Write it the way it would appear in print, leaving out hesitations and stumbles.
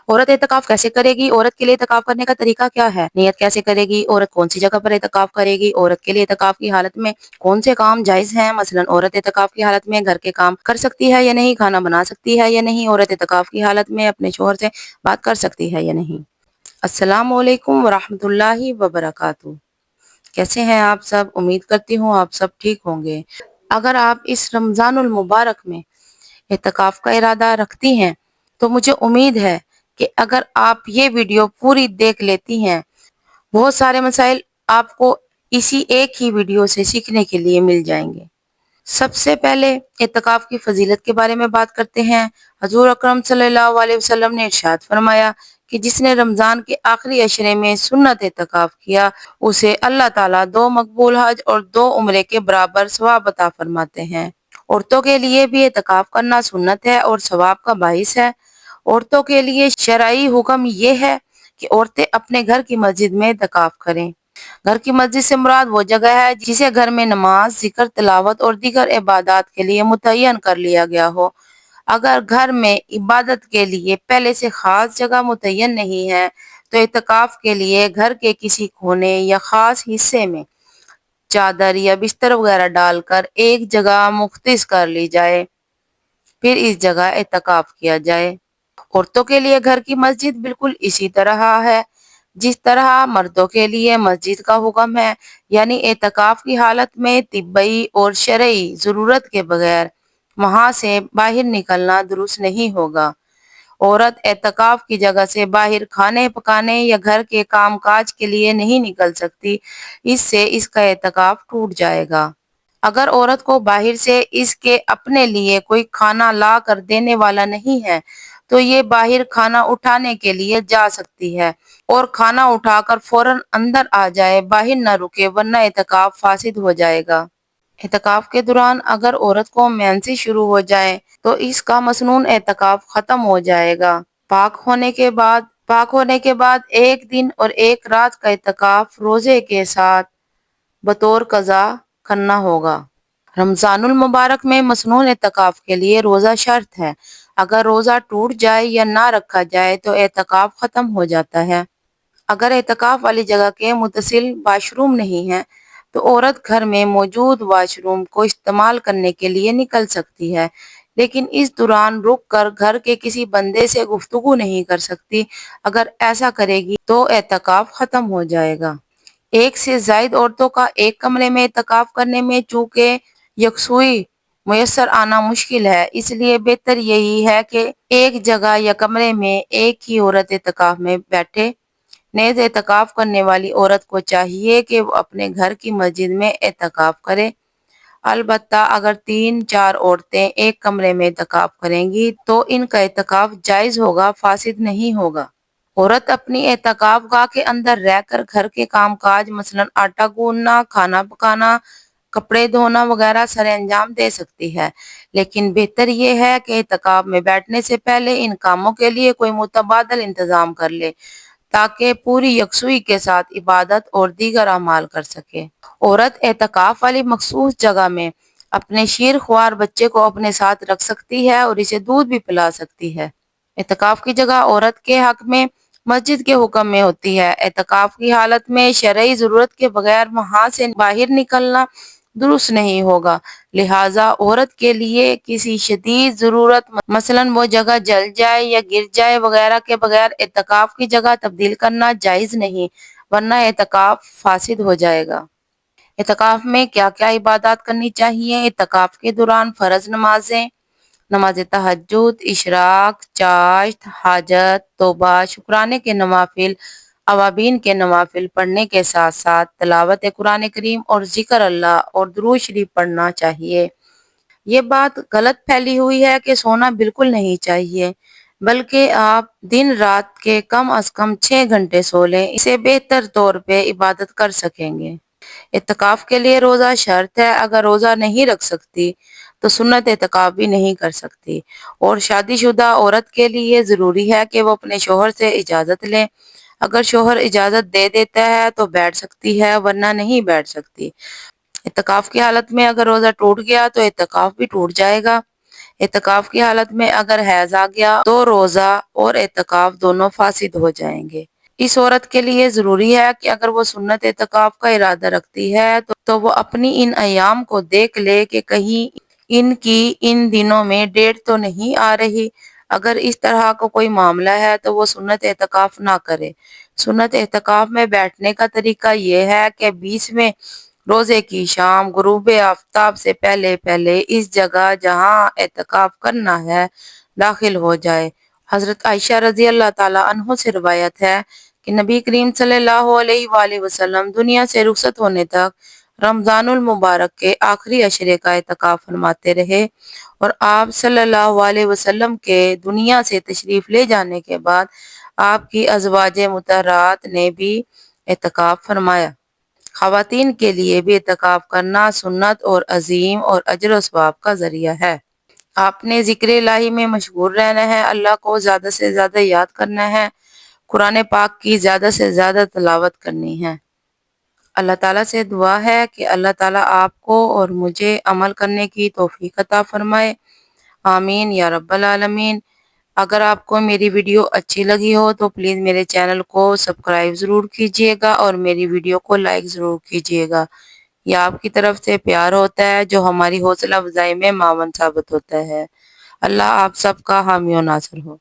عورت اعتکاف کیسے کرے گی؟ عورت کے لیے اعتکاف کرنے کا طریقہ کیا ہے؟ نیت کیسے کرے گی؟ عورت کون سی جگہ پر اعتکاف کرے گی؟ عورت کے لیے اعتکاف کی حالت میں کون سے کام جائز ہیں؟ مثلا عورت اعتکاف کی حالت میں گھر کے کام کر سکتی ہے یا نہیں؟ کھانا بنا سکتی ہے یا نہیں؟ عورت اعتکاف کی حالت میں اپنے شوہر سے بات کر سکتی ہے یا نہیں؟ السلام علیکم ورحمۃ اللہ وبرکاتہ۔ کیسے ہیں آپ سب؟ امید کرتی ہوں آپ سب ٹھیک ہوں گے۔ اگر آپ اس رمضان المبارک میں اعتکاف کا ارادہ رکھتی ہیں تو مجھے امید ہے کہ اگر آپ یہ ویڈیو پوری دیکھ لیتی ہیں، بہت سارے مسائل آپ کو اسی ایک ہی ویڈیو سے سیکھنے کے لیے مل جائیں گے۔ سب سے پہلے اعتکاف کی فضیلت کے بارے میں بات کرتے ہیں۔ حضور اکرم صلی اللہ علیہ وسلم نے ارشاد فرمایا کہ جس نے رمضان کے آخری عشرے میں سنت اعتکاف کیا، اسے اللہ تعالیٰ 2 مقبول حج اور 2 عمرے کے برابر ثواب عطا فرماتے ہیں۔ عورتوں کے لیے بھی اعتکاف کرنا سنت ہے اور ثواب کا باعث ہے۔ عورتوں کے لیے شرعی حکم یہ ہے کہ عورتیں اپنے گھر کی مسجد میں اعتکاف کریں۔ گھر کی مسجد سے مراد وہ جگہ ہے جسے گھر میں نماز، ذکر، تلاوت اور دیگر عبادات کے لیے متعین کر لیا گیا ہو۔ اگر گھر میں عبادت کے لیے پہلے سے خاص جگہ متعین نہیں ہے تو اعتکاف کے لیے گھر کے کسی کونے یا خاص حصے میں چادر یا بستر وغیرہ ڈال کر ایک جگہ مختص کر لی جائے، پھر اس جگہ اعتکاف کیا جائے۔ عورتوں کے لیے گھر کی مسجد بالکل اسی طرح ہے جس طرح مردوں کے لیے مسجد کا حکم ہے، یعنی اعتکاف کی حالت میں طبی اور شرعی ضرورت کے بغیر وہاں سے باہر نکلنا درست نہیں ہوگا۔ عورت اعتکاف کی جگہ سے باہر کھانے پکانے یا گھر کے کام کاج کے لیے نہیں نکل سکتی، اس سے اس کا اعتکاف ٹوٹ جائے گا۔ اگر عورت کو باہر سے اس کے اپنے لیے کوئی کھانا لا کر دینے والا نہیں ہے تو یہ باہر کھانا اٹھانے کے لیے جا سکتی ہے اور کھانا اٹھا کر فوراً اندر آ جائے، باہر نہ رکے ورنہ اعتکاف فاسد ہو جائے گا۔ اعتکاف کے دوران اگر عورت کو مینسی شروع ہو جائے تو اس کا مسنون اعتکاف ختم ہو جائے گا۔ پاک ہونے کے بعد 1 دن اور 1 رات کا اعتکاف روزے کے ساتھ بطور قضا کرنا ہوگا۔ رمضان المبارک میں مسنون اعتکاف کے لیے روزہ شرط ہے۔ اگر روزہ ٹوٹ جائے یا نہ رکھا جائے تو اعتکاف ختم ہو جاتا ہے۔ اگر اعتکاف والی جگہ کے متصل واش روم نہیں ہے تو عورت گھر میں موجود واش روم کو استعمال کرنے کے لیے نکل سکتی ہے، لیکن اس دوران رک کر گھر کے کسی بندے سے گفتگو نہیں کر سکتی۔ اگر ایسا کرے گی تو اعتکاف ختم ہو جائے گا۔ ایک سے زائد عورتوں کا ایک کمرے میں اعتکاف کرنے میں چونکہ یکسوئی میسر آنا مشکل ہے، اس لیے بہتر یہی ہے کہ ایک جگہ یا کمرے میں ایک ہی عورت اعتکاف میں بیٹھے۔ نیز اعتکاف کرنے والی عورت کو چاہیے کہ وہ اپنے گھر کی مسجد میں اعتکاف کرے۔ البتہ اگر 3-4 عورتیں ایک کمرے میں اعتکاف کریں گی تو ان کا اعتکاف جائز ہوگا، فاسد نہیں ہوگا۔ عورت اپنی اعتکاف گاہ کے اندر رہ کر گھر کے کام کاج مثلا آٹا گوندنا، کھانا پکانا، کپڑے دھونا وغیرہ سر انجام دے سکتی ہے، لیکن بہتر یہ ہے کہ اعتکاف میں بیٹھنے سے پہلے ان کاموں کے لیے کوئی متبادل انتظام کر لے تاکہ پوری یکسوئی کے ساتھ عبادت اور دیگر اعمال کر سکے۔ عورت اعتکاف والی مخصوص جگہ میں اپنے شیر خوار بچے کو اپنے ساتھ رکھ سکتی ہے اور اسے دودھ بھی پلا سکتی ہے۔ اعتکاف کی جگہ عورت کے حق میں مسجد کے حکم میں ہوتی ہے۔ اعتکاف کی حالت میں شرعی ضرورت کے بغیر وہاں سے باہر نکلنا درست نہیں ہوگا، لہٰذا عورت کے لیے کسی شدید ضرورت مثلاً وہ جگہ جل جائے یا گر جائے وغیرہ کے بغیر اعتکاف کی جگہ تبدیل کرنا جائز نہیں، ورنہ اعتکاف فاسد ہو جائے گا۔ اعتکاف میں کیا کیا عبادات کرنی چاہیے؟ اعتکاف کے دوران فرض نمازیں، نماز تہجد، اشراق، چاشت، حاجت، توبہ، شکرانے کے نوافل، اوابین کے نوافل پڑھنے کے ساتھ ساتھ تلاوت قرآن کریم اور ذکر اللہ اور درود شریف پڑھنا چاہیے۔ یہ بات غلط پھیلی ہوئی ہے کہ سونا بالکل نہیں چاہیے، بلکہ آپ دن رات کے کم از کم 6 گھنٹے سو لیں، اسے بہتر طور پہ عبادت کر سکیں گے۔ اعتکاف کے لیے روزہ شرط ہے، اگر روزہ نہیں رکھ سکتی تو سنت اعتکاف بھی نہیں کر سکتی۔ اور شادی شدہ عورت کے لیے ضروری ہے کہ وہ اپنے شوہر سے اجازت لیں، اگر شوہر اجازت دے دیتا ہے تو بیٹھ سکتی ہے ورنہ نہیں بیٹھ سکتی۔ اعتکاف کی حالت میں اگر روزہ ٹوٹ گیا تو اعتکاف بھی ٹوٹ جائے گا۔ اعتکاف کی حالت میں اگر حیض آ گیا تو روزہ اور اعتکاف دونوں فاسد ہو جائیں گے۔ اس عورت کے لیے ضروری ہے کہ اگر وہ سنت اعتکاف کا ارادہ رکھتی ہے تو وہ اپنی ان ایام کو دیکھ لے کہ کہیں ان کی ان دنوں میں ڈیٹ تو نہیں آ رہی۔ اگر اس طرح کا کوئی معاملہ ہے تو وہ سنت اعتکاف نہ کرے۔ سنت اعتکاف میں بیٹھنے کا طریقہ یہ ہے کہ 20ویں روزے کی شام غروب آفتاب سے پہلے پہلے اس جگہ جہاں اعتکاف کرنا ہے داخل ہو جائے۔ حضرت عائشہ رضی اللہ تعالیٰ عنہ سے روایت ہے کہ نبی کریم صلی اللہ علیہ وآلہ وسلم دنیا سے رخصت ہونے تک رمضان المبارک کے آخری عشرے کا اعتکاف فرماتے رہے، اور آپ صلی اللہ علیہ وسلم کے دنیا سے تشریف لے جانے کے بعد آپ کی ازواج مطہرات نے بھی اعتکاف فرمایا۔ خواتین کے لیے بھی اعتکاف کرنا سنت اور عظیم اور اجر و ثواب کا ذریعہ ہے۔ آپ نے ذکر الہی میں مشغول رہنا ہے، اللہ کو زیادہ سے زیادہ یاد کرنا ہے، قرآن پاک کی زیادہ سے زیادہ تلاوت کرنی ہے۔ اللہ تعالیٰ سے دعا ہے کہ اللہ تعالیٰ آپ کو اور مجھے عمل کرنے کی توفیق عطا فرمائے، آمین یا رب العالمین۔ اگر آپ کو میری ویڈیو اچھی لگی ہو تو پلیز میرے چینل کو سبسکرائب ضرور کیجیے گا اور میری ویڈیو کو لائک ضرور کیجیے گا۔ یہ آپ کی طرف سے پیار ہوتا ہے جو ہماری حوصلہ افزائی میں معاون ثابت ہوتا ہے۔ اللہ آپ سب کا حامی و ناصر ہو۔